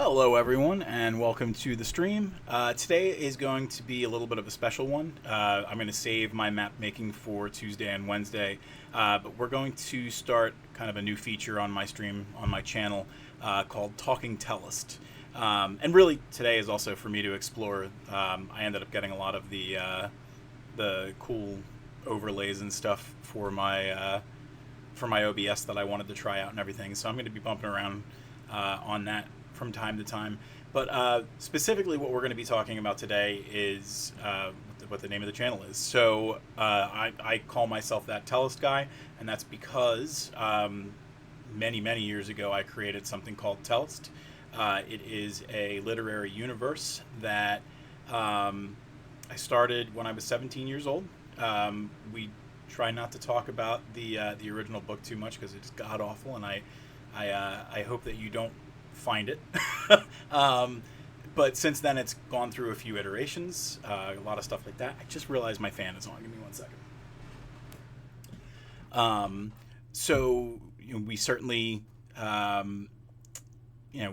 Hello, everyone, and welcome to the stream. Today is going to be a little bit of a special one. I'm going to save my map making for Tuesday and Wednesday, but we're going to start kind of a new feature on my stream, on my channel, called Talking Tellest. And really, today is also for me to explore. I ended up getting a lot of the cool overlays and stuff for my OBS that I wanted to try out and everything. So I'm going to be bumping around on that from time to time. But specifically, what we're going to be talking about today is what the name of the channel is. So I call myself that Tellest guy, and that's because many years ago I created something called Tellest. It is a literary universe that I started when I was 17 years old. We try not to talk about the original book too much because it's god awful, and I hope that you don't find it. But since then, it's gone through a few iterations, a lot of stuff like that. I just realized my fan is on. Give me 1 second. So we certainly,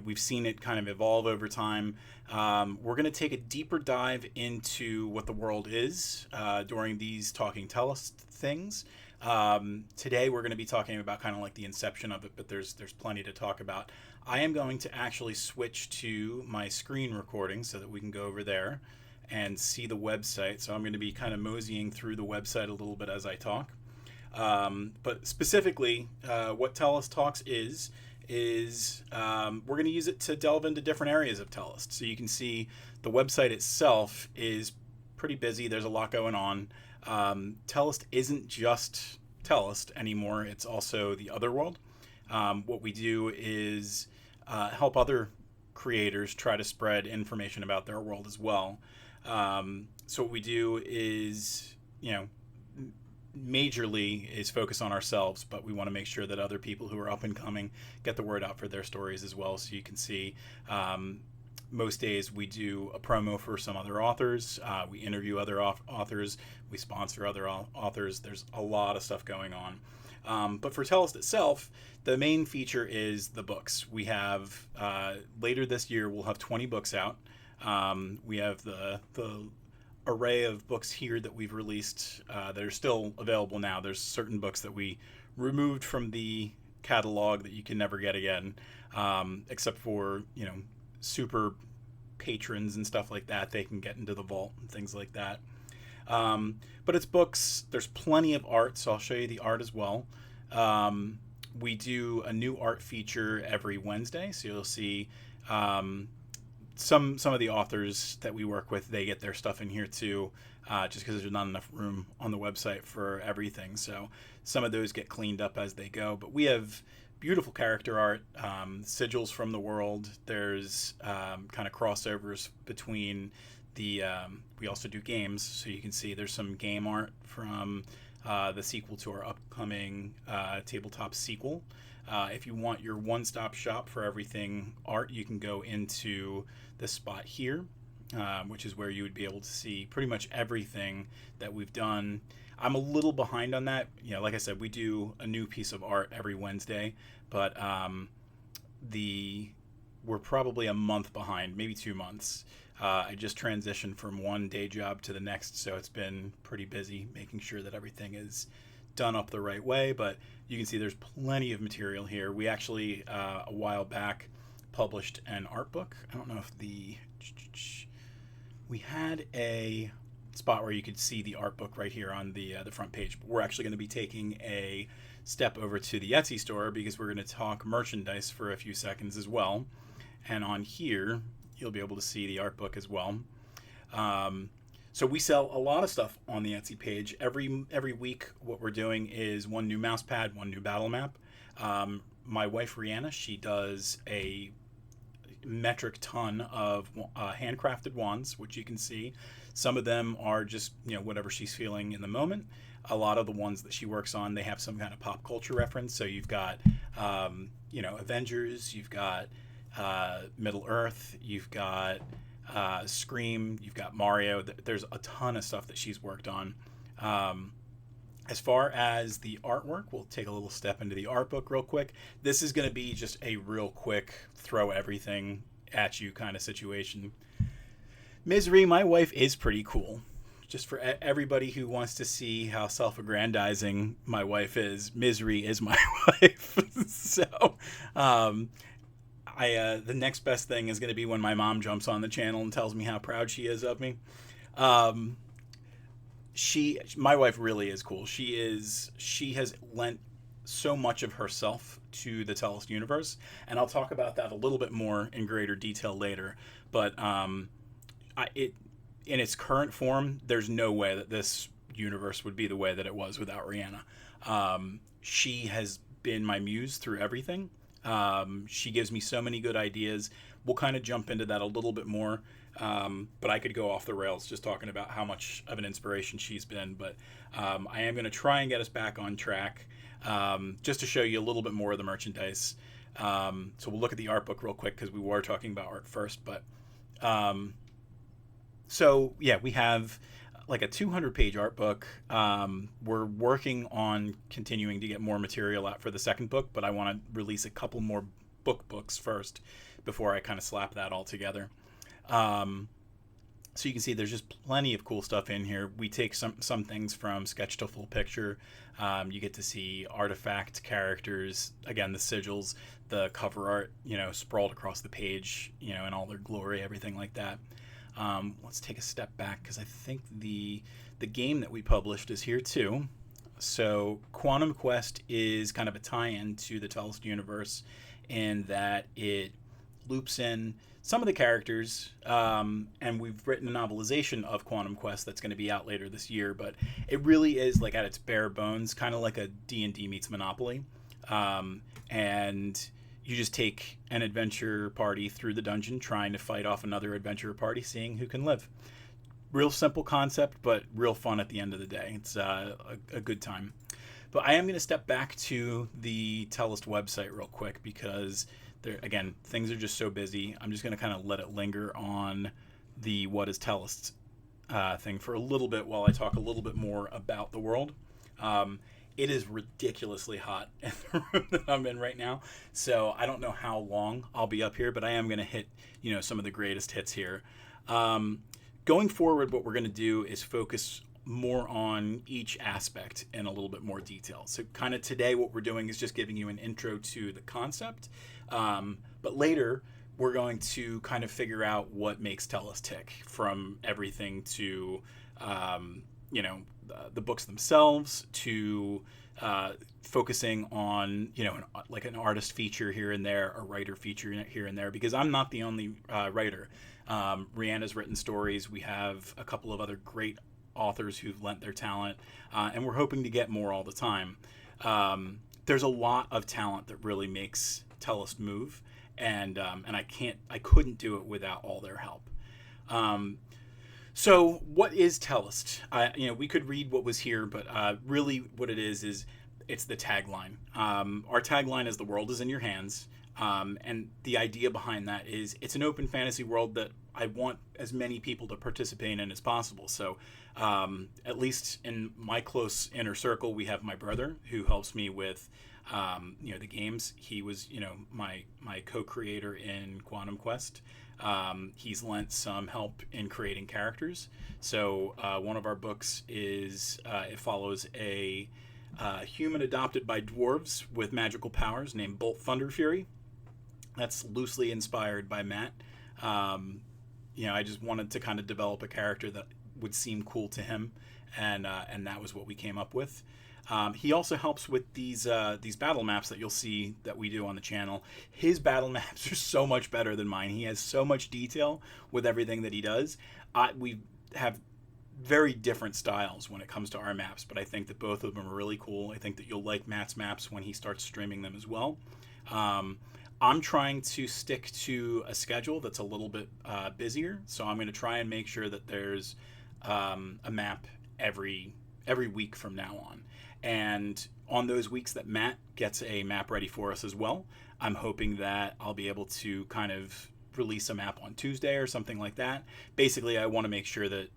we've seen it kind of evolve over time. We're going to take a deeper dive into what the world is during these Talking Tellest things. Today we're going to be talking about kind of like the inception of it, but there's plenty to talk about. I am going to actually switch to my screen recording so that we can go over there and see the website. So I'm going to be kind of moseying through the website a little bit as I talk. But specifically, what Tellest Talks is we're going to use it to delve into different areas of Tellest. So you can see the website itself is pretty busy. There's a lot going on. Tellest isn't just Tellest anymore. It's also the other world. What we do is help other creators try to spread information about their world as well. So what we do is, majorly is focus on ourselves, but we want to make sure that other people who are up and coming get the word out for their stories as well. So you can see most days we do a promo for some other authors. We interview other authors. We sponsor other authors. There's a lot of stuff going on. But for Tellest itself, the main feature is the books. We have, later this year, we'll have 20 books out. We have the array of books here that we've released that are still available now. There's certain books that we removed from the catalog that you can never get again, except for, super patrons and stuff like that. They can get into the vault and things like that. But it's books. There's plenty of art, so I'll show you the art as well. We do a new art feature every Wednesday, so you'll see some of the authors that we work with. They get their stuff in here too, just because there's not enough room on the website for everything. So some of those get cleaned up as they go. But we have beautiful character art, sigils from the world. There's kind of crossovers between we also do games, so you can see there's some game art from the sequel to our upcoming tabletop sequel. If you want your one-stop shop for everything art, you can go into this spot here, which is where you would be able to see pretty much everything that we've done. I'm a little behind on that. Like I said, we do a new piece of art every Wednesday, but we're probably a month behind, maybe 2 months. I just transitioned from one day job to the next, so it's been pretty busy making sure that everything is done up the right way. But you can see there's plenty of material here. We actually, a while back, published an art book. I don't know if we had a spot where you could see the art book right here on the front page, but we're actually going to be taking a step over to the Etsy store because we're going to talk merchandise for a few seconds as well. And on here, you'll be able to see the art book as well. So we sell a lot of stuff on the Etsy page. Every week, what we're doing is one new mouse pad, one new battle map. My wife, Rihanna, she does a metric ton of handcrafted wands, which you can see. Some of them are just, whatever she's feeling in the moment. A lot of the ones that she works on, they have some kind of pop culture reference. So you've got, Avengers, you've got Middle Earth, you've got Scream, you've got Mario. There's a ton of stuff that she's worked on. As far as the artwork, we'll take a little step into the art book real quick. This is going to be just a real quick throw everything at you kind of situation. Misery, my wife, is pretty cool. Just for everybody who wants to see how self-aggrandizing my wife is, Misery is my wife. So, the next best thing is going to be when my mom jumps on the channel and tells me how proud she is of me. My wife really is cool. She has lent so much of herself to the Tellest universe, and I'll talk about that a little bit more in greater detail later. But in its current form, there's no way that this universe would be the way that it was without Rihanna. She has been my muse through everything. She gives me so many good ideas. We'll kind of jump into that a little bit more, but I could go off the rails just talking about how much of an inspiration she's been. But I am going to try and get us back on track, just to show you a little bit more of the merchandise. So we'll look at the art book real quick because we were talking about art first. But so yeah, we have like a 200-page art book. We're working on continuing to get more material out for the second book, but I want to release a couple more books first before I kind of slap that all together. So you can see there's just plenty of cool stuff in here. We take some things from sketch to full picture. You get to see artifact characters, again, the sigils, the cover art, sprawled across the page, in all their glory, everything like that. Let's take a step back because I think the game that we published is here too. So Quantum Quest is kind of a tie-in to the Tellest universe in that it loops in some of the characters, and we've written a novelization of Quantum Quest that's going to be out later this year, but it really is, like, at its bare bones, kind of like a D&D meets Monopoly. And you just take an adventure party through the dungeon trying to fight off another adventure party, seeing who can live. Real simple concept, but real fun at the end of the day. It's a good time. But I am going to step back to the Tellest website real quick because, again, things are just so busy. I'm just going to kind of let it linger on the What is Tellest thing for a little bit while I talk a little bit more about the world. It is ridiculously hot in the room that I'm in right now, so I don't know how long I'll be up here, but I am going to hit, some of the greatest hits here. Going forward, what we're going to do is focus more on each aspect in a little bit more detail. So kind of today what we're doing is just giving you an intro to the concept, but later we're going to kind of figure out what makes Tellest tick, from everything to the books themselves to focusing on like an artist feature here and there, a writer feature here and there, because I'm not the only writer. Rihanna's written stories. We have a couple of other great authors who've lent their talent, and we're hoping to get more all the time. There's a lot of talent that really makes Tellest move, and I couldn't do it without all their help. So what is Tellest? We could read what was here, but really what it is it's the tagline. Our tagline is "The world is in your hands." And the idea behind that is it's an open fantasy world that I want as many people to participate in as possible. So at least in my close inner circle, we have my brother who helps me with the games. He was my co-creator in Quantum Quest. He's lent some help in creating characters. So one of our books is it follows a human adopted by dwarves with magical powers named Bolt Thunderfury. That's loosely inspired by Matt. I just wanted to kind of develop a character that would seem cool to him, and that was what we came up with. He also helps with these battle maps that you'll see that we do on the channel. His battle maps are so much better than mine. He has so much detail with everything that he does. We have very different styles when it comes to our maps, but I think that both of them are really cool. I think that you'll like Matt's maps when he starts streaming them as well. I'm trying to stick to a schedule that's a little bit busier, so I'm going to try and make sure that there's a map every week from now on. And on those weeks that Matt gets a map ready for us as well, I'm hoping that I'll be able to kind of release a map on Tuesday or something like that. Basically, I want to make sure that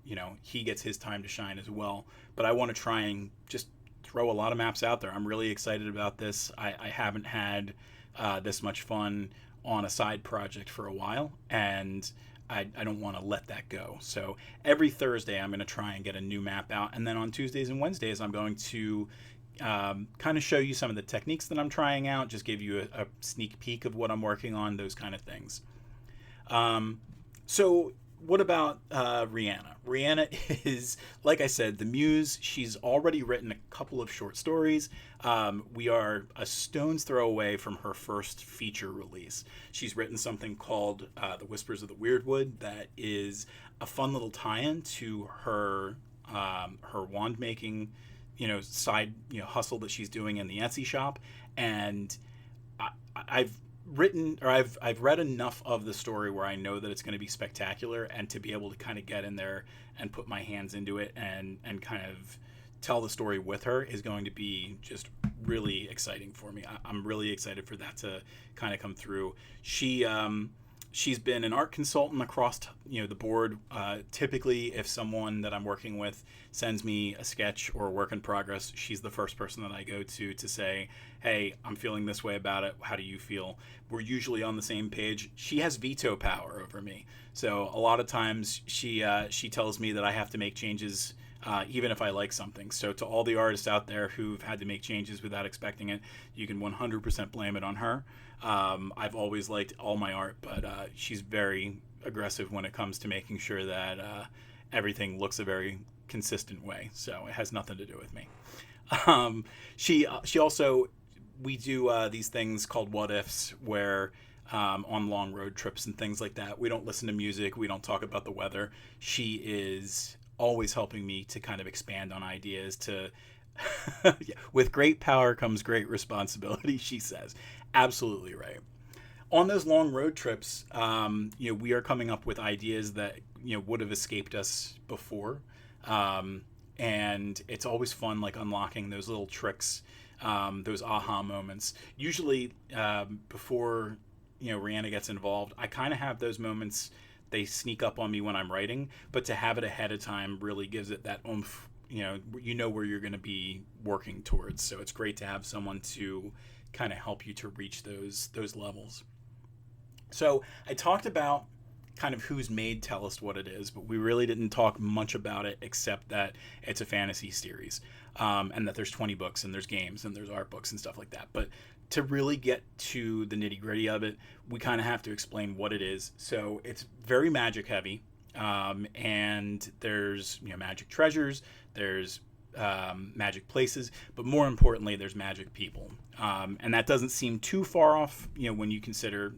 he gets his time to shine as well, but I want to try and just throw a lot of maps out there. I'm really excited about this. I haven't had this much fun on a side project for a while, and I don't want to let that go. So every Thursday, I'm going to try and get a new map out. And then on Tuesdays and Wednesdays, I'm going to kind of show you some of the techniques that I'm trying out, just give you a sneak peek of what I'm working on, those kind of things. So what about Rihanna? Rihanna is, like I said, the muse. She's already written a couple of short stories. We are a stone's throw away from her first feature release. She's written something called The Whispers of the Weirdwood that is a fun little tie-in to her wand making, side hustle that she's doing in the Etsy shop. And I've read enough of the story where I know that it's going to be spectacular, and to be able to kind of get in there and put my hands into it and kind of tell the story with her is going to be just really exciting for me. I'm really excited for that to kind of come through. She's been an art consultant across the board. Typically, if someone that I'm working with sends me a sketch or a work in progress, she's the first person that I go to say, hey, I'm feeling this way about it. How do you feel? We're usually on the same page. She has veto power over me. So a lot of times she tells me that I have to make changes even if I like something. So to all the artists out there who've had to make changes without expecting it, you can 100% blame it on her. I've always liked all my art, but she's very aggressive when it comes to making sure that everything looks a very consistent way. So it has nothing to do with me. She also, we do these things called what ifs, where on long road trips and things like that, we don't listen to music, we don't talk about the weather. She is always helping me to kind of expand on ideas. To with great power comes great responsibility, she says. Absolutely right. On those long road trips, we are coming up with ideas that would have escaped us before, and it's always fun, like unlocking those little tricks, those aha moments. Usually, before Rihanna gets involved, I kind of have those moments. They sneak up on me when I'm writing, but to have it ahead of time really gives it that oomph. Where you're going to be working towards. So it's great to have someone to kind of help you to reach those levels. So I talked about kind of who's made Tellest what it is, but we really didn't talk much about it except that it's a fantasy series, and that there's 20 books and there's games and there's art books and stuff like that. But to really get to the nitty gritty of it, we kind of have to explain what it is. So it's very magic heavy, and there's magic treasures, there's magic places, but more importantly, there's magic people, and that doesn't seem too far off when you consider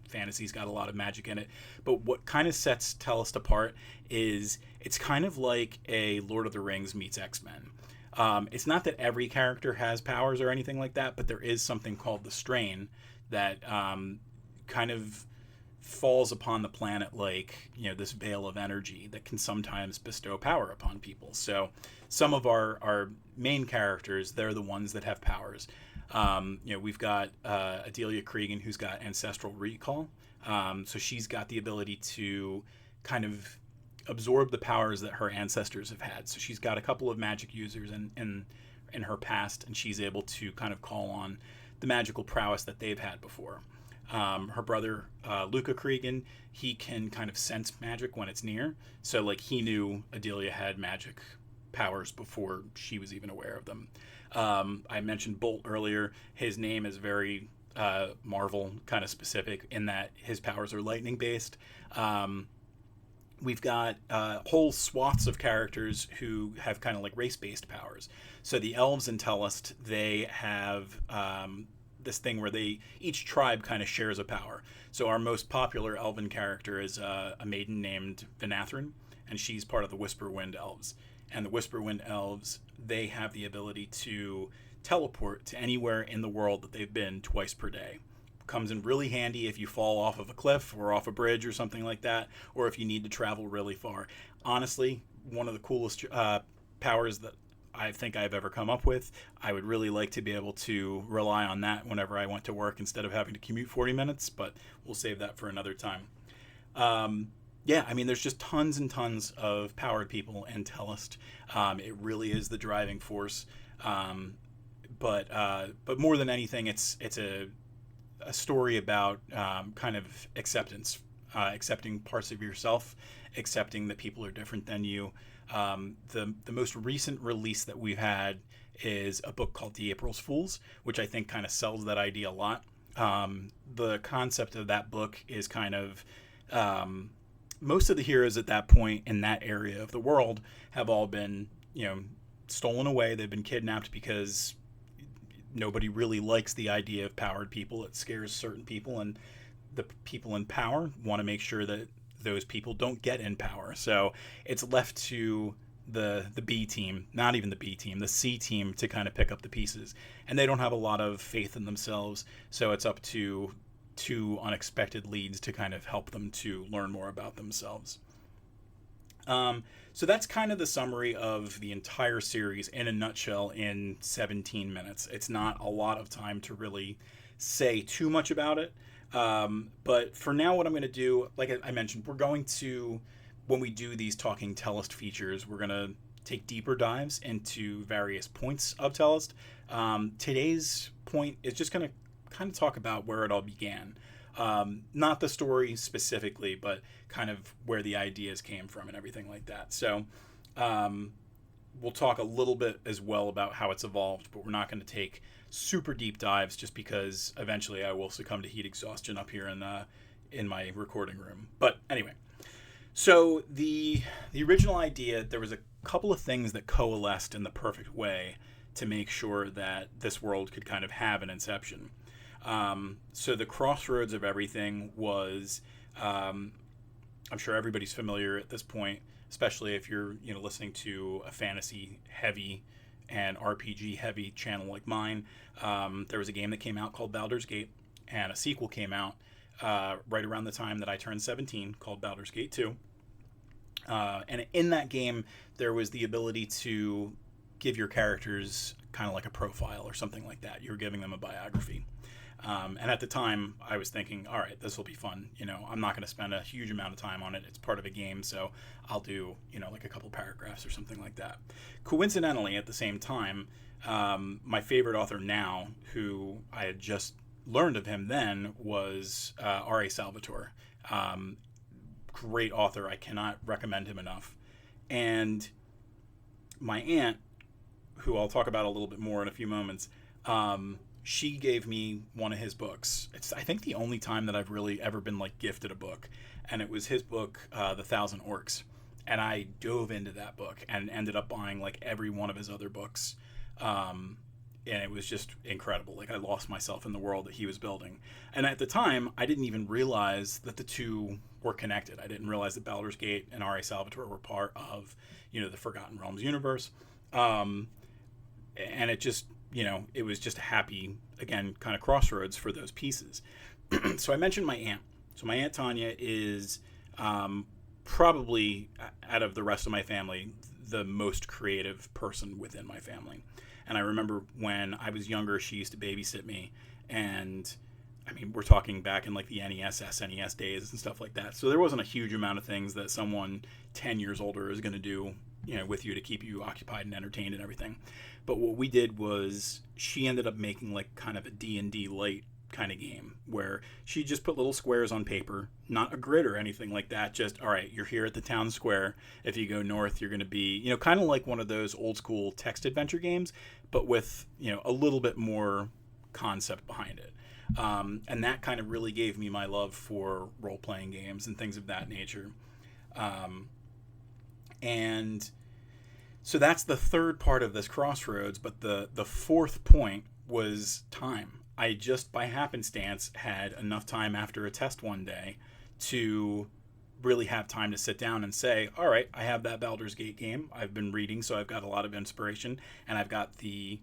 fantasy's got a lot of magic in it. But what kind of sets Tellest apart is it's kind of like a Lord of the Rings meets X-Men. It's not that every character has powers or anything like that, but there is something called the strain that kind of falls upon the planet like this veil of energy that can sometimes bestow power upon people. So some of our main characters, they're the ones that have powers. We've got Adelia Cregan, who's got ancestral recall, so she's got the ability to kind of absorb the powers that her ancestors have had. So she's got a couple of magic users in her past, and she's able to kind of call on the magical prowess that they've had before. Her brother, Luca Cregan, he can kind of sense magic when it's near. So like he knew Adelia had magic powers before she was even aware of them. I mentioned Bolt earlier. His name is very Marvel kind of specific in that his powers are lightning based. We've got whole swaths of characters who have kind of like race-based powers. So the elves in Tellest, they have this thing where each tribe kind of shares a power. So our most popular elven character is a maiden named Vanathrin, and she's part of the Whisperwind elves. And the Whisperwind elves, they have the ability to teleport to anywhere in the world that they've been twice per day. Comes in really handy if you fall off of a cliff or off a bridge or something like that, or if you need to travel really far. Honestly, one of the coolest powers that I think I've ever come up with. I would really like to be able to rely on that whenever I went to work instead of having to commute 40 minutes, but we'll save that for another time. There's just tons and tons of powered people in Tellest. It really is the driving force. Um, but more than anything, it's a story about kind of acceptance, accepting parts of yourself, accepting that people are different than you. The most recent release that we've had is a book called The April's Fools, which I think kind of sells that idea a lot. The concept of that book is kind of most of the heroes at that point in that area of the world have all been, stolen away. They've been kidnapped because nobody really likes the idea of powered people. It scares certain people, and the people in power want to make sure that those people don't get in power. So it's left to the B team, not even the B team, the C team to kind of pick up the pieces. And they don't have a lot of faith in themselves, so it's up to two unexpected leads to kind of help them to learn more about themselves. So that's kind of the summary of the entire series in a nutshell in 17 minutes. It's not a lot of time to really say too much about it. But for now, what I'm going to do, like I mentioned, we're going to, when we do these Talking Tellest features, we're going to take deeper dives into various points of Tellest. Today's point is just going to kind of talk about where it all began. Not the story specifically, but kind of where the ideas came from and everything like that. So we'll talk a little bit as well about how it's evolved, but we're not going to take super deep dives just because eventually I will succumb to heat exhaustion up here in my recording room. But anyway, so the original idea, there was a couple of things that coalesced in the perfect way to make sure that this world could kind of have an inception. So the crossroads of everything was, I'm sure everybody's familiar at this point, especially if you're listening to a fantasy heavy and RPG heavy channel like mine. There was a game that came out called Baldur's Gate, and a sequel came out right around the time that I turned 17 called Baldur's Gate 2. And in that game, there was the ability to give your characters kind of like a profile or something like that. You were giving them a biography. And at the time, I was thinking, all right, this will be fun. I'm not going to spend a huge amount of time on it. It's part of a game, so I'll do, like a couple paragraphs or something like that. Coincidentally, at the same time, my favorite author now, who I had just learned of him then, was R.A. Salvatore. Great author. I cannot recommend him enough. And my aunt, who I'll talk about a little bit more in a few moments, she gave me one of his books. It's, I think, the only time that I've really ever been gifted a book, and it was his book, The Thousand Orcs. And I dove into that book and ended up buying every one of his other books. And it was just incredible. I lost myself in the world that he was building. And at the time, I didn't even realize that the two were connected. I didn't realize that Baldur's Gate and R.A. Salvatore were part of, the Forgotten Realms universe. And it just, it was just a happy, again, kind of crossroads for those pieces. So I mentioned my aunt. So my Aunt Tanya is probably, out of the rest of my family, the most creative person within my family. And I remember when I was younger, she used to babysit me. And, I mean, we're talking back in the NES, SNES days and stuff like that. So there wasn't a huge amount of things that someone 10 years older is going to do, with you to keep you occupied and entertained and everything. But what we did was she ended up making kind of a D&D light kind of game where she just put little squares on paper, not a grid or anything like that. Just, all right, you're here at the town square. If you go north, you're going to be, kind of like one of those old school text adventure games, but with, a little bit more concept behind it. And that kind of really gave me my love for role-playing games and things of that nature. And so that's the third part of this crossroads, but the fourth point was time. I just, by happenstance, had enough time after a test one day to really have time to sit down and say, all right, I have that Baldur's Gate game. I've been reading, so I've got a lot of inspiration, and I've got the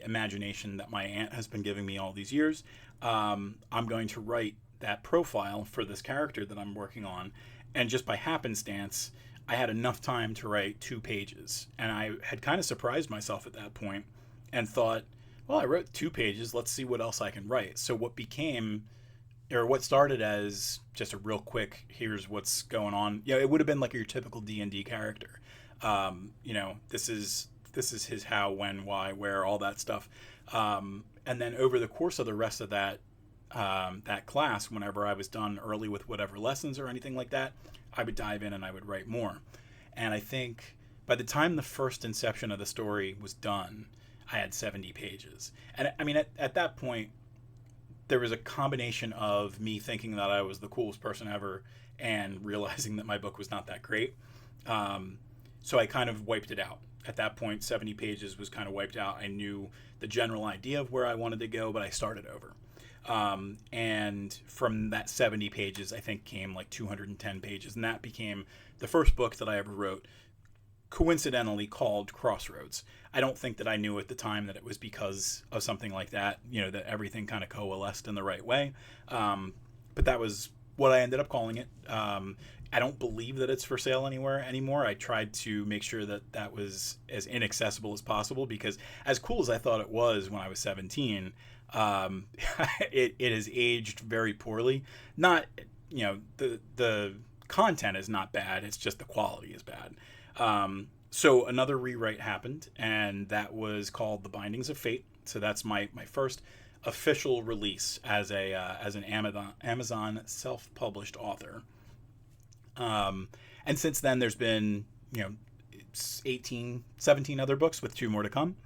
imagination that my aunt has been giving me all these years. I'm going to write that profile for this character that I'm working on, and just by happenstance, I had enough time to write 2 pages. And I had kind of surprised myself at that point and thought, well, I wrote 2 pages. Let's see what else I can write. So what started as just a real quick, here's what's going on. It would have been like your typical D&D character. This is this is his how, when, why, where, all that stuff. And then over the course of the rest of that class, whenever I was done early with whatever lessons or anything like that, I would dive in and I would write more. And I think by the time the first inception of the story was done, I had 70 pages. And I mean, at that point, there was a combination of me thinking that I was the coolest person ever and realizing that my book was not that great. So I kind of wiped it out. At that point, 70 pages was kind of wiped out. I knew the general idea of where I wanted to go, but I started over. And from that 70 pages, I think came like 210 pages. And that became the first book that I ever wrote, coincidentally called Crossroads. I don't think that I knew at the time that it was because of something like that, that everything kind of coalesced in the right way. But that was what I ended up calling it. I don't believe that it's for sale anywhere anymore. I tried to make sure that that was as inaccessible as possible, because as cool as I thought it was when I was 17, it has aged very poorly. Not, the content is not bad. It's just the quality is bad. So another rewrite happened, and that was called The Bindings of Fate. So that's my first official release as an Amazon self-published author. And since then, there's been 17 other books with 2 more to come.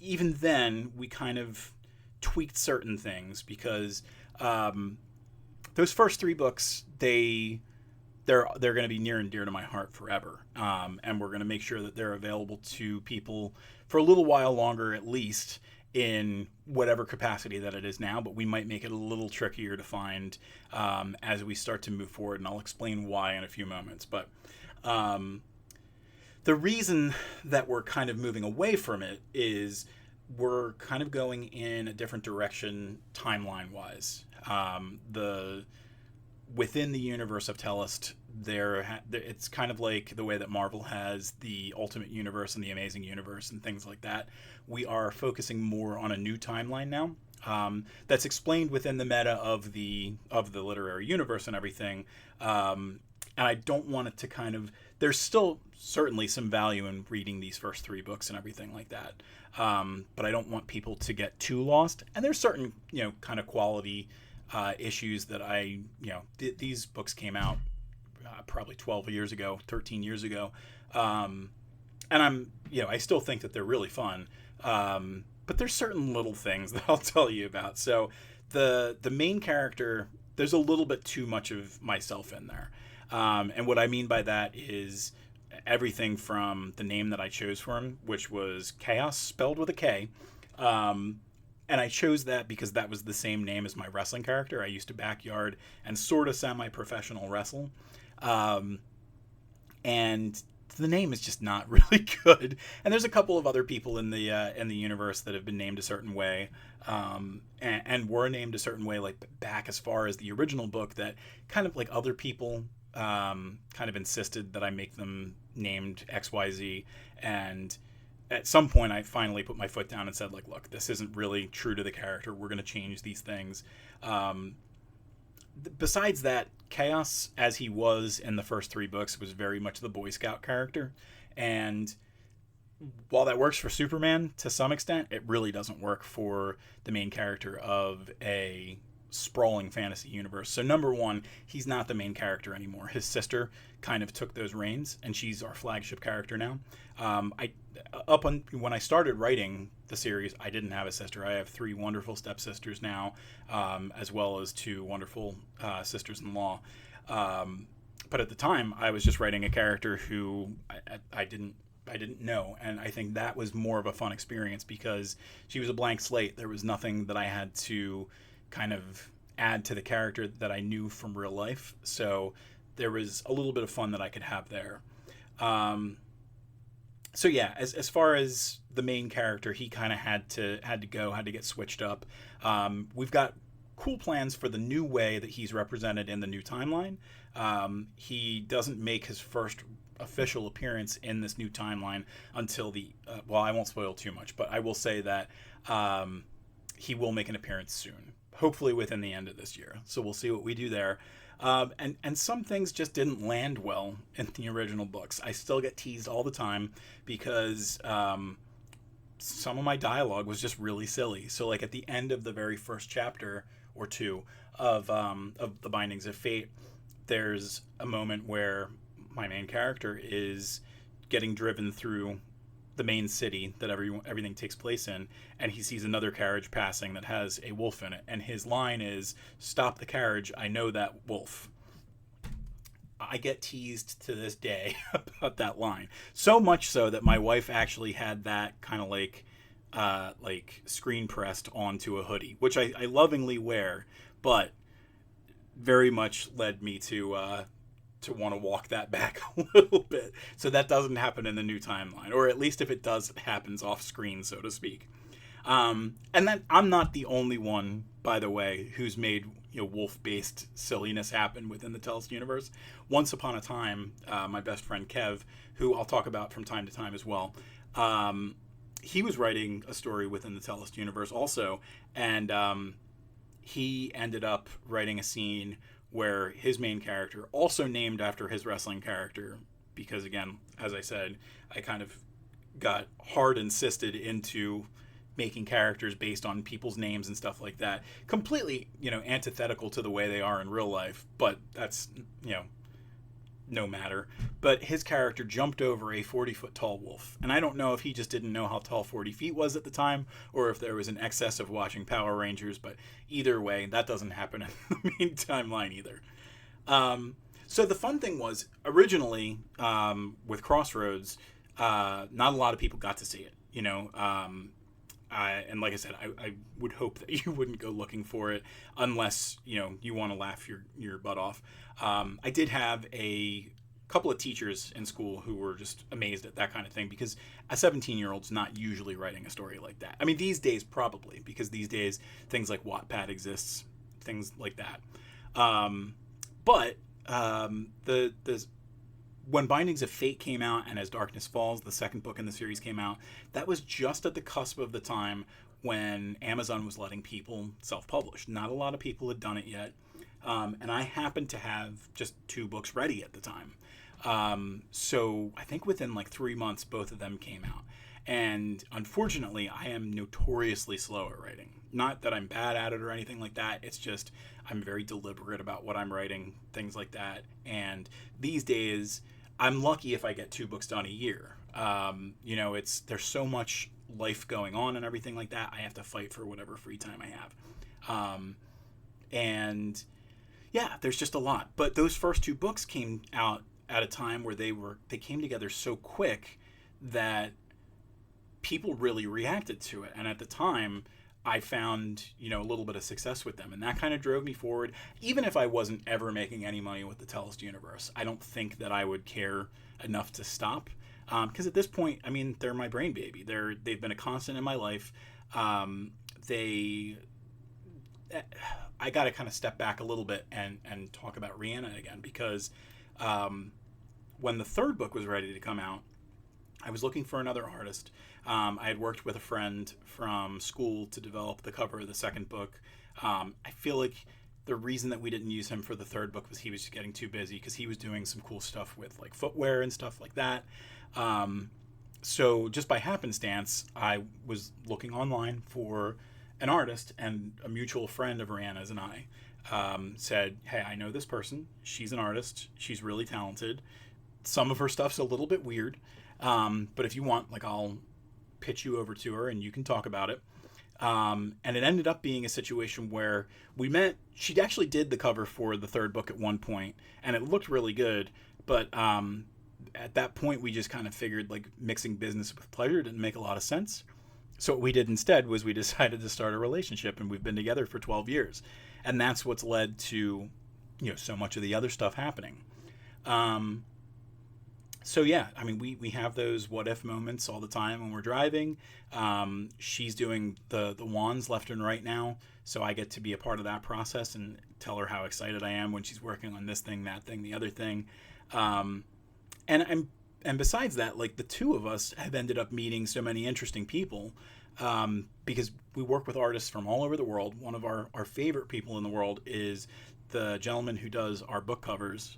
Even then, we kind of tweaked certain things, because those first 3 books, they're going to be near and dear to my heart forever. And we're going to make sure that they're available to people for a little while longer, at least, in whatever capacity that it is now. But we might make it a little trickier to find as we start to move forward. And I'll explain why in a few moments. But the reason that we're kind of moving away from it is we're kind of going in a different direction timeline-wise. Within the universe of Tellest, it's kind of like the way that Marvel has the Ultimate Universe and the Amazing Universe and things like that. We are focusing more on a new timeline now. That's explained within the meta of the literary universe and everything. And I don't want it to kind of... There's still certainly some value in reading these first 3 books and everything like that. But I don't want people to get too lost. And there's certain, kind of quality issues that these books came out probably 12 years ago, 13 years ago. And I still think that they're really fun. But there's certain little things that I'll tell you about. So the main character, there's a little bit too much of myself in there. And what I mean by that is everything from the name that I chose for him, which was Chaos, spelled with a K. And I chose that because that was the same name as my wrestling character. I used to backyard and sort of semi-professional wrestle. And the name is just not really good. And there's a couple of other people in the universe that have been named a certain way, and were named a certain way, like back as far as the original book, that kind of like other people kind of insisted that I make them named XYZ. And at some point, I finally put my foot down and said, like, look, this isn't really true to the character. We're going to change these things. Besides that, Chaos, as he was in the first 3 books, was very much the Boy Scout character. And while that works for Superman to some extent, it really doesn't work for the main character of a sprawling fantasy universe. So number one, he's not the main character anymore. His sister kind of took those reins, and she's our flagship character now. When I started writing the series, I didn't have a sister. I have 3 wonderful stepsisters now, as well as 2 wonderful sisters-in-law. But at the time, I was just writing a character who I didn't know, and I think that was more of a fun experience because she was a blank slate. There was nothing that I had to kind of add to the character that I knew from real life, so there was a little bit of fun that I could have there. So yeah, as far as the main character, he kind of had to get switched up. We've got cool plans for the new way that he's represented in the new timeline. He doesn't make his first official appearance in this new timeline until I won't spoil too much, but I will say that he will make an appearance soon, hopefully within the end of this year. So we'll see what we do there. And some things just didn't land well in the original books. I still get teased all the time because some of my dialogue was just really silly. So like at the end of the very first chapter or two of the Bindings of Fate, there's a moment where my main character is getting driven through the main city that everything takes place in, and he sees another carriage passing that has a wolf in it, and his line is, "Stop the carriage, I know that wolf." I get teased to this day about that line, so much so that my wife actually had that kind of like screen pressed onto a hoodie, which I lovingly wear, but very much led me to want to walk that back a little bit, so that doesn't happen in the new timeline, or at least if it does, it happens off screen, so to speak. And then I'm not the only one, by the way, who's made wolf-based silliness happen within the Tellest universe. Once upon a time, my best friend Kev, who I'll talk about from time to time as well, he was writing a story within the Tellest universe also, and he ended up writing a scene where his main character, also named after his wrestling character, because again, as I said, I kind of got hard insisted into making characters based on people's names and stuff like that. Completely, antithetical to the way they are in real life, but that's, no matter. But his character jumped over a 40-foot tall wolf. And I don't know if he just didn't know how tall 40 feet was at the time, or if there was an excess of watching Power Rangers, but either way, that doesn't happen in the main timeline either. So the fun thing was, originally, with Crossroads, not a lot of people got to see it, and like I said, I would hope that you wouldn't go looking for it unless, you want to laugh your butt off. I did have a couple of teachers in school who were just amazed at that kind of thing, because a 17-year-old's not usually writing a story like that. I mean, these days probably, because these days things like Wattpad exists, things like that. But when Bindings of Fate came out and As Darkness Falls, the second book in the series, came out, that was just at the cusp of the time when Amazon was letting people self-publish. Not a lot of people had done it yet. And I happened to have just 2 books ready at the time. So I think within like 3 months, both of them came out. And unfortunately, I am notoriously slow at writing. Not that I'm bad at it or anything like that. It's just I'm very deliberate about what I'm writing, things like that. And these days, I'm lucky if I get 2 books done a year. There's so much life going on and everything like that. I have to fight for whatever free time I have. And yeah, there's just a lot. But those first 2 books came out at a time where they came together so quick that people really reacted to it. And at the time, I found, a little bit of success with them. And that kind of drove me forward. Even if I wasn't ever making any money with the Tellest universe, I don't think that I would care enough to stop. Because at this point, I mean, they're my brain baby. They've been a constant in my life. I got to kind of step back a little bit and talk about Rhianna again, because when the 3rd book was ready to come out, I was looking for another artist. I had worked with a friend from school to develop the cover of the 2nd book. I feel like the reason that we didn't use him for the 3rd book was he was just getting too busy, because he was doing some cool stuff with like footwear and stuff like that. So just by happenstance, I was looking online for an artist, and a mutual friend of Rhianna's and I said, "Hey, I know this person. She's an artist. She's really talented. Some of her stuff's a little bit weird. But if you want, I'll pitch you over to her and you can talk about it." And it ended up being a situation where we met. She actually did the cover for the 3rd book at one point, and it looked really good. But at that point, we just kind of figured mixing business with pleasure didn't make a lot of sense. So what we did instead was we decided to start a relationship, and we've been together for 12 years. And that's what's led to, so much of the other stuff happening. So yeah, I mean, we have those what if moments all the time when we're driving. She's doing the wands left and right now, so I get to be a part of that process and tell her how excited I am when she's working on this thing, that thing, the other thing. And besides that, the 2 of us have ended up meeting so many interesting people. because we work with artists from all over the world. One of our favorite people in the world is the gentleman who does our book covers,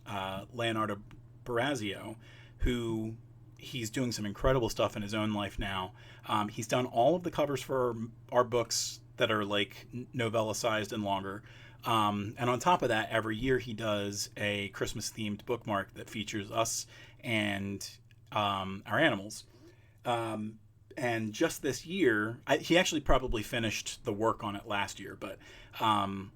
Leonardo Barazio, who he's doing some incredible stuff in his own life now. He's done all of the covers for our books that are like novella sized and longer. And on top of that, every year he does a Christmas themed bookmark that features us and our animals. Um, and just this year, he actually probably finished the work on it last year, but um,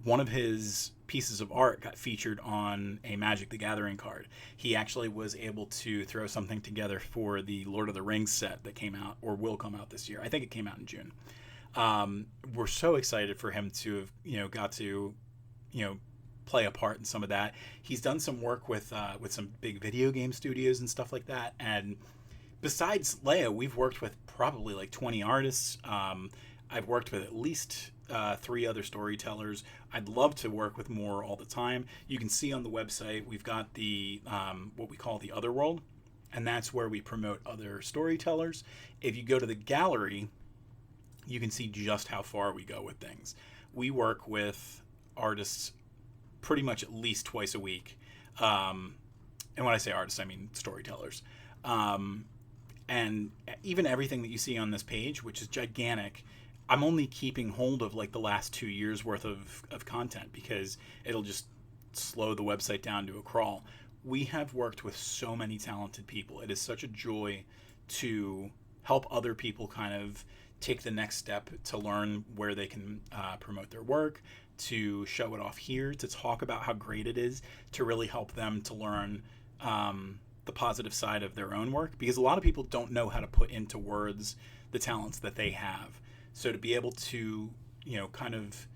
one of his pieces of art got featured on a Magic the Gathering card. He actually was able to throw something together for the Lord of the Rings set that came out or will come out this year. I think it came out in June. We're so excited for him to have, got to, you know, play a part in some of that. He's done some work with some big video game studios and stuff like that. And besides Leia, we've worked with probably like 20 artists. I've worked with at least three other storytellers. I'd love to work with more all the time. You can see on the website we've got the what we call the Other World, and that's where we promote other storytellers. If you go to the gallery, you can see just how far we go with things. We work with artists pretty much at least twice a week. And when I say artists, I mean storytellers. Um, and even everything that you see on this page, which is gigantic, I'm only keeping hold of like the last 2 years worth of content because it'll just slow the website down to a crawl. We have worked with so many talented people. It is such a joy to help other people kind of take the next step to learn where they can promote their work, to show it off here, to talk about how great it is, to really help them to learn the positive side of their own work, because a lot of people don't know how to put into words the talents that they have. So to be able to, kind of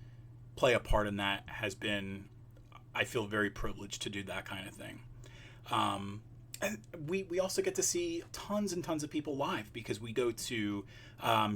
play a part in that has been, I feel very privileged to do that kind of thing. And we also get to see tons and tons of people live because we go to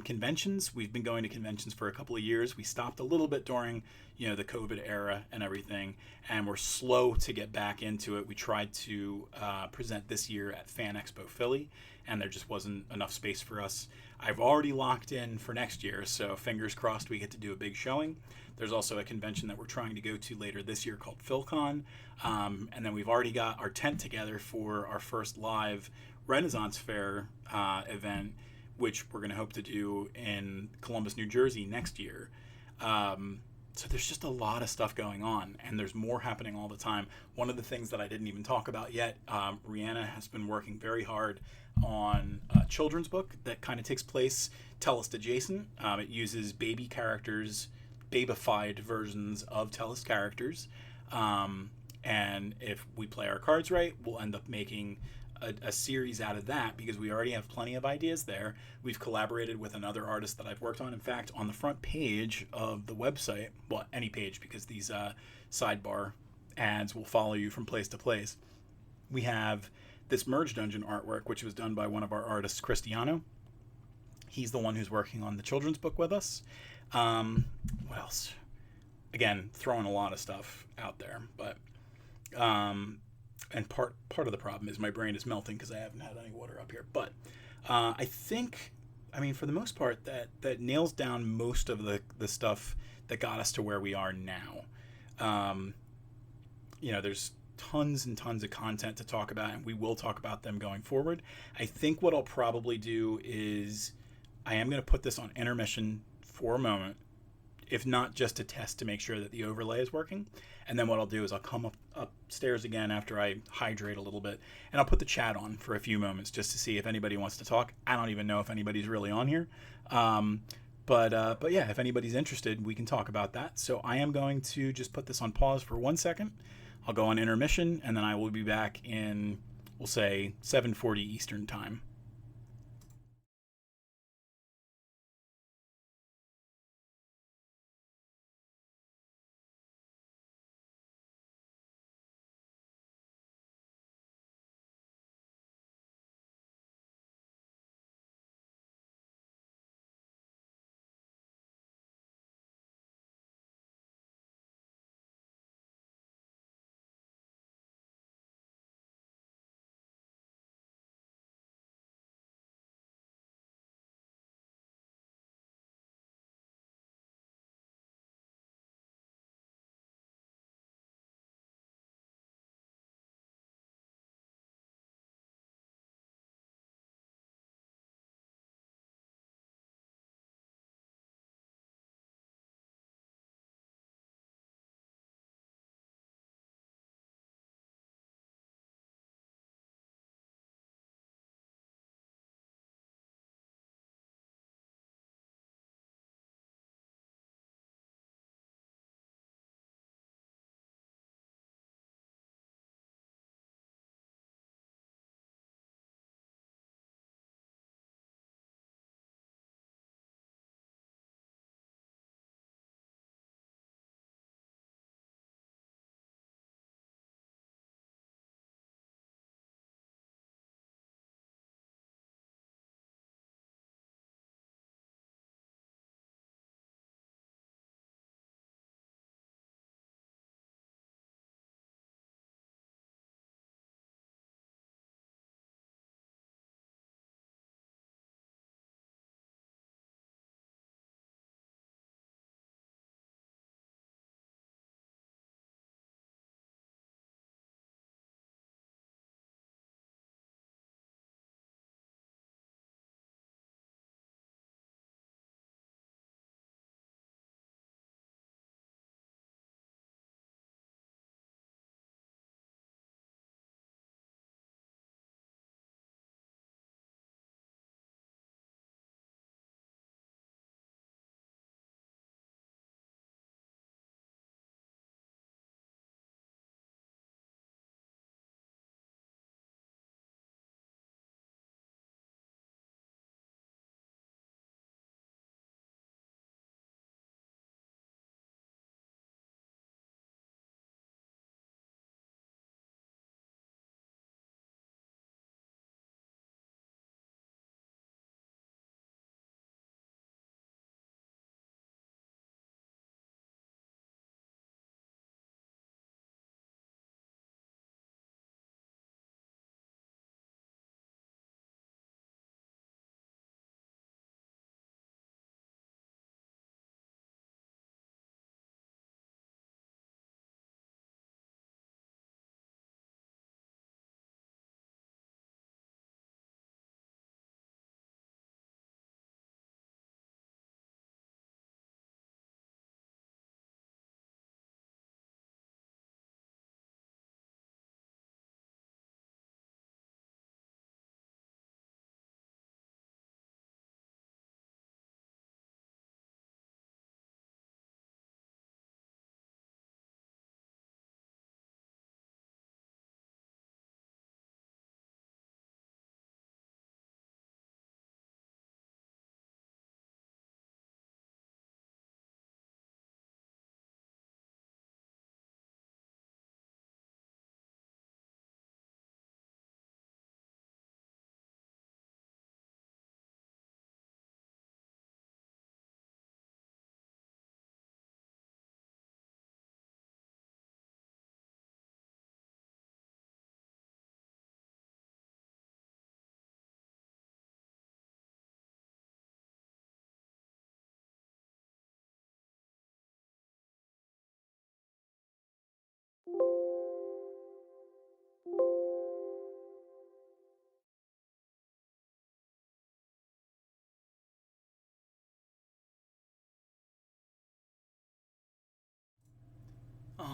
conventions. We've been going to conventions for a couple of years. We stopped a little bit during, the COVID era and everything, and we're slow to get back into it. We tried to present this year at Fan Expo Philly, and there just wasn't enough space for us. I've already locked in for next year, so fingers crossed we get to do a big showing. There's also a convention that we're trying to go to later this year called PhilCon. And then we've already got our tent together for our first live Renaissance Fair event, which we're going to hope to do in Columbus, New Jersey next year. So there's just a lot of stuff going on, and there's more happening all the time. One of the things that I didn't even talk about yet, Rihanna has been working very hard on a children's book that kind of takes place Tellest adjacent. It uses baby characters, babified versions of Tellest characters. And if we play our cards right, we'll end up making a series out of that because we already have plenty of ideas there. We've collaborated with another artist that I've worked on. In fact, on the front page of the website, well, any page because these sidebar ads will follow you from place to place, we have this Merge Dungeon artwork, which was done by one of our artists, Cristiano. He's the one who's working on the children's book with us. What else? Again, throwing a lot of stuff out there, but and part of the problem is my brain is melting because I haven't had any water up here. But I think, for the most part, that nails down most of the stuff that got us to where we are now. There's tons and tons of content to talk about, and we will talk about them going forward. I think what I'll probably do is I am going to put this on intermission for a moment, if not just to test to make sure that the overlay is working. And then what I'll do is I'll come upstairs again after I hydrate a little bit, and I'll put the chat on for a few moments just to see if anybody wants to talk. I don't even know if anybody's really on here. But yeah, if anybody's interested, we can talk about that. So I am going to just put this on pause for 1 second. I'll go on intermission, and then I will be back in, we'll say, 7:40 Eastern time.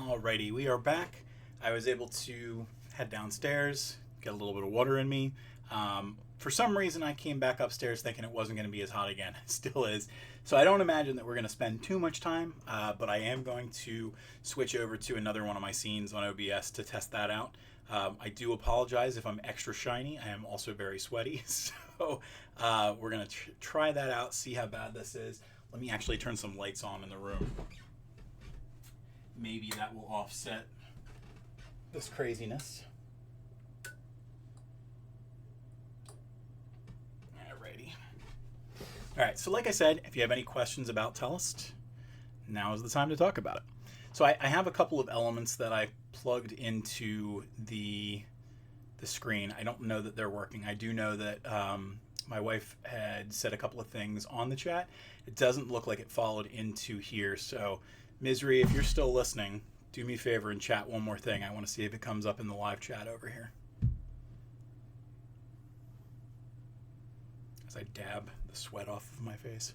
Alrighty, we are back. I was able to head downstairs, get a little bit of water in me. For some reason, I came back upstairs thinking it wasn't going to be as hot again. It still is. So I don't imagine that we're going to spend too much time, but I am going to switch over to another one of my scenes on OBS to test that out. I do apologize if I'm extra shiny. I am also very sweaty. So we're going to try that out, see how bad this is. Let me actually turn some lights on in the room. Maybe that will offset this craziness. Alrighty. Alright, so like I said, if you have any questions about Tellest, now is the time to talk about it. So I have a couple of elements that I plugged into the screen. I don't know that they're working. I do know that my wife had said a couple of things on the chat. It doesn't look like it followed into here, so Misery, if you're still listening, do me a favor and chat one more thing. I want to see if it comes up in the live chat over here. As I dab the sweat off of my face.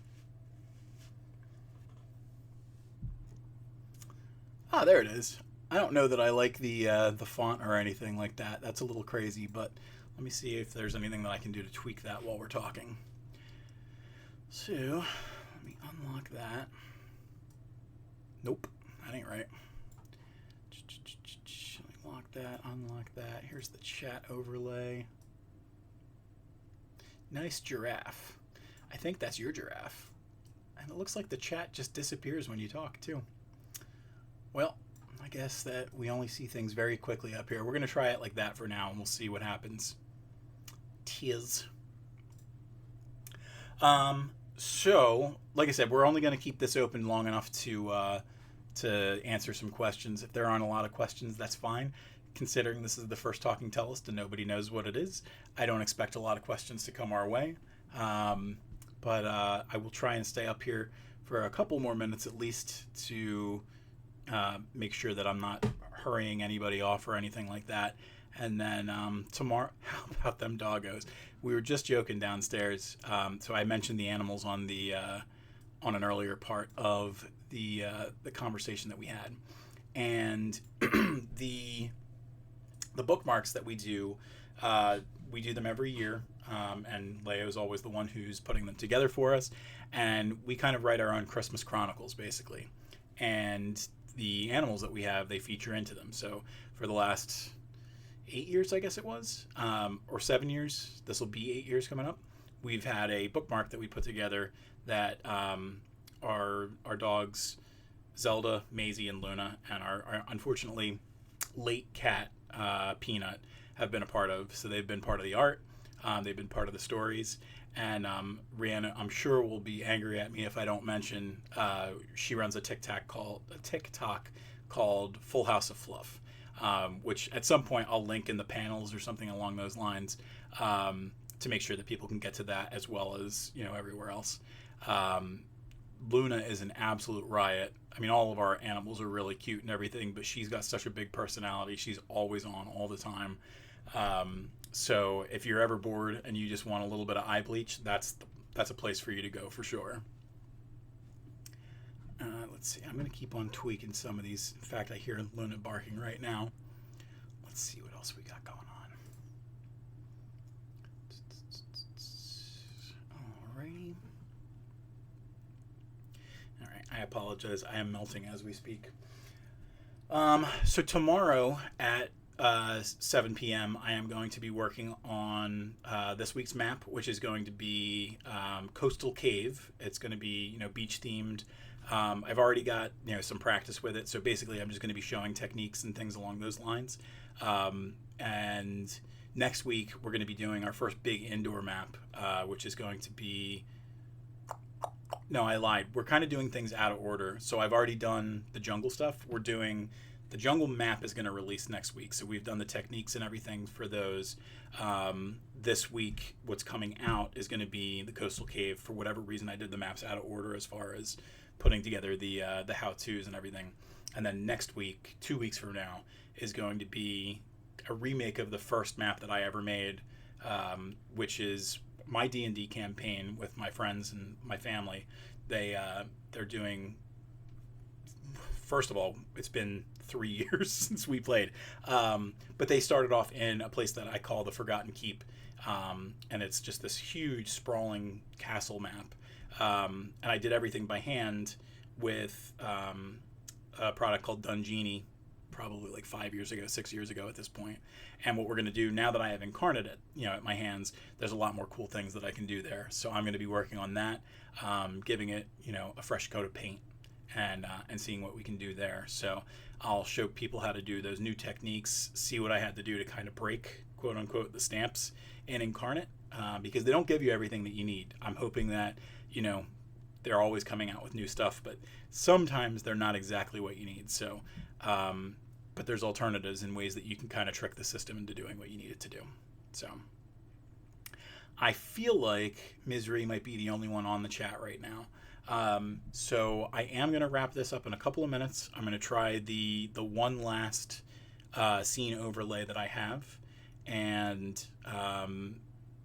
Ah, there it is. I don't know that I like the font or anything like that. That's a little crazy, but let me see if there's anything that I can do to tweak that while we're talking. So, let me unlock that. Nope, that ain't right. Let me lock that, unlock that. Here's the chat overlay. Nice giraffe. I think that's your giraffe. And it looks like the chat just disappears when you talk, too. Well, I guess that we only see things very quickly up here. We're going to try it like that for now, and we'll see what happens. Tis. So, like I said, we're only going to keep this open long enough to answer some questions. If there aren't a lot of questions, that's fine. Considering this is the first Talking Tellest and nobody knows what it is, I don't expect a lot of questions to come our way. But I will try and stay up here for a couple more minutes at least to make sure that I'm not hurrying anybody off or anything like that. And then tomorrow, how about them doggos? We were just joking downstairs. So I mentioned the animals on the on an earlier part of the conversation that we had, and the bookmarks that we do them every year, and Leo's always the one who's putting them together for us, and we kind of write our own Christmas chronicles basically, and the animals that we have, they feature into them. So for the last 8 years, I guess it was, or 7 years, this will be 8 years coming up, we've had a bookmark that we put together that our dogs, Zelda, Maisie, and Luna, and our unfortunately late cat, Peanut, have been a part of. So they've been part of the art, they've been part of the stories, and Rihanna, I'm sure, will be angry at me if I don't mention, she runs a TikTok called Full House of Fluff, which at some point I'll link in the panels or something along those lines, to make sure that people can get to that as well as, everywhere else. Luna is an absolute riot. I mean, all of our animals are really cute and everything, but she's got such a big personality. She's always on all the time. So if you're ever bored and you just want a little bit of eye bleach, that's a place for you to go for sure. Let's see. I'm going to keep on tweaking some of these. In fact, I hear Luna barking right now. Let's see what else we got going on. Alrighty. Alright, I apologize. I am melting as we speak. So tomorrow at 7 p.m. I am going to be working on this week's map, which is going to be Coastal Cave. It's going to be, beach themed. I've already got, some practice with it. So basically I'm just going to be showing techniques and things along those lines. And next week we're going to be doing our first big indoor map, which is going to be... No, I lied. We're kind of doing things out of order. So I've already done the jungle stuff. The jungle map is going to release next week. So we've done the techniques and everything for those. This week, what's coming out is going to be the Coastal Cave. For whatever reason, I did the maps out of order as far as putting together the how-tos and everything. And then next week, 2 weeks from now, is going to be a remake of the first map that I ever made, which is my D&D campaign with my friends and my family. They're doing first of all, it's been 3 years since we played. But they started off in a place that I call the Forgotten Keep. And it's just this huge, sprawling castle map. And I did everything by hand with a product called Dungini, probably like 5 years ago, 6 years ago at this point. And what we're going to do now that I have Incarnate at my hands, there's a lot more cool things that I can do there. So I'm going to be working on that, giving it, a fresh coat of paint and seeing what we can do there. So I'll show people how to do those new techniques, see what I had to do to kind of break, quote unquote, the stamps in Incarnate, because they don't give you everything that you need. I'm hoping that, they're always coming out with new stuff, but sometimes they're not exactly what you need. So, but there's alternatives and ways that you can kind of trick the system into doing what you need it to do. So I feel like Misery might be the only one on the chat right now. So I am going to wrap this up in a couple of minutes. I'm going to try the one last scene overlay that I have. And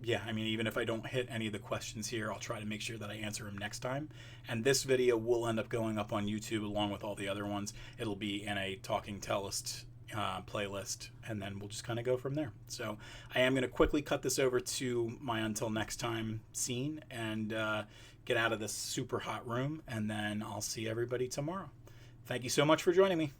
even if I don't hit any of the questions here, I'll try to make sure that I answer them next time. And this video will end up going up on YouTube along with all the other ones. It'll be in a Talking Tellest playlist, and then we'll just kind of go from there. So I am going to quickly cut this over to my Until Next Time scene and get out of this super hot room, and then I'll see everybody tomorrow. Thank you so much for joining me.